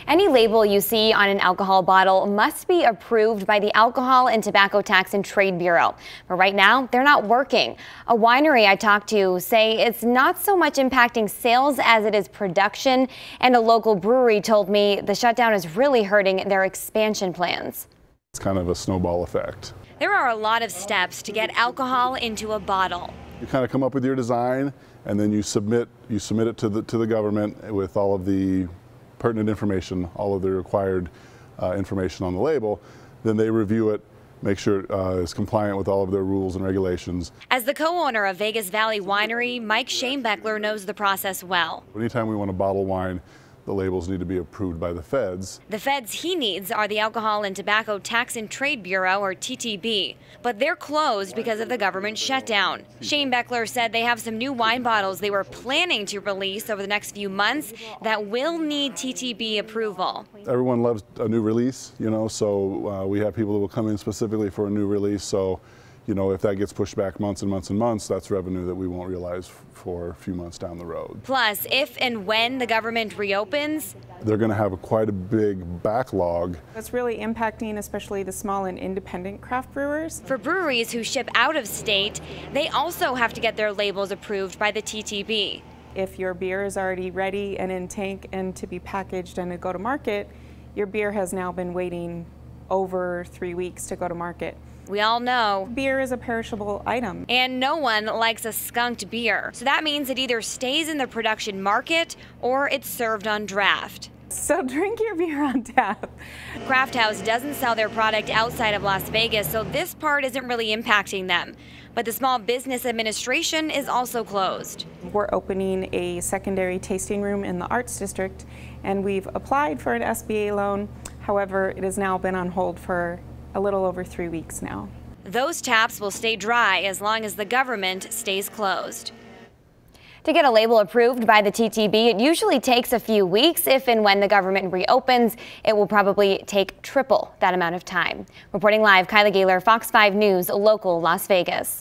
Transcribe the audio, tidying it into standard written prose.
Any label you see on an alcohol bottle must be approved by the Alcohol and Tobacco Tax and Trade Bureau. But right now, they're not working. A winery I talked to say it's not so much impacting sales as it is production. And a local brewery told me the shutdown is really hurting their expansion plans. It's kind of a snowball effect. There are a lot of steps to get alcohol into a bottle. You kind of come up with your design, and then you submit it to the government with all of the pertinent information, all of the required information on the label. Then they review it, make sure it is compliant with all of their rules and regulations. As the co-owner of Vegas Valley Winery, Mike Shanebeckler knows the process well. Anytime we want to bottle wine, the labels need to be approved by the feds. The feds he needs are the Alcohol and Tobacco Tax and Trade Bureau, or TTB, but they're closed because of the government shutdown. Shanebeckler said they have some new wine bottles they were planning to release over the next few months that will need TTB approval. Everyone loves a new release, so we have people that will come in specifically for a new release. So, if that gets pushed back months and months and months, that's revenue that we won't realize for a few months down the road. Plus, if and when the government reopens, they're going to have quite a big backlog. It's really impacting especially the small and independent craft brewers. For breweries who ship out of state, they also have to get their labels approved by the TTB. If your beer is already ready and in tank and to be packaged and to go to market, your beer has now been waiting over 3 weeks to go to market. We all know beer is a perishable item. And no one likes a skunked beer. So that means it either stays in the production market or it's served on draft. So drink your beer on tap. Craft House doesn't sell their product outside of Las Vegas, so this part isn't really impacting them. But the Small Business Administration is also closed. We're opening a secondary tasting room in the Arts District, and we've applied for an SBA loan. However, it has now been on hold for a little over 3 weeks now. Those taps will stay dry as long as the government stays closed. To get a label approved by the TTB, it usually takes a few weeks. If and when the government reopens, it will probably take triple that amount of time. Reporting live, Kyla Gaylor, Fox 5 News, local Las Vegas.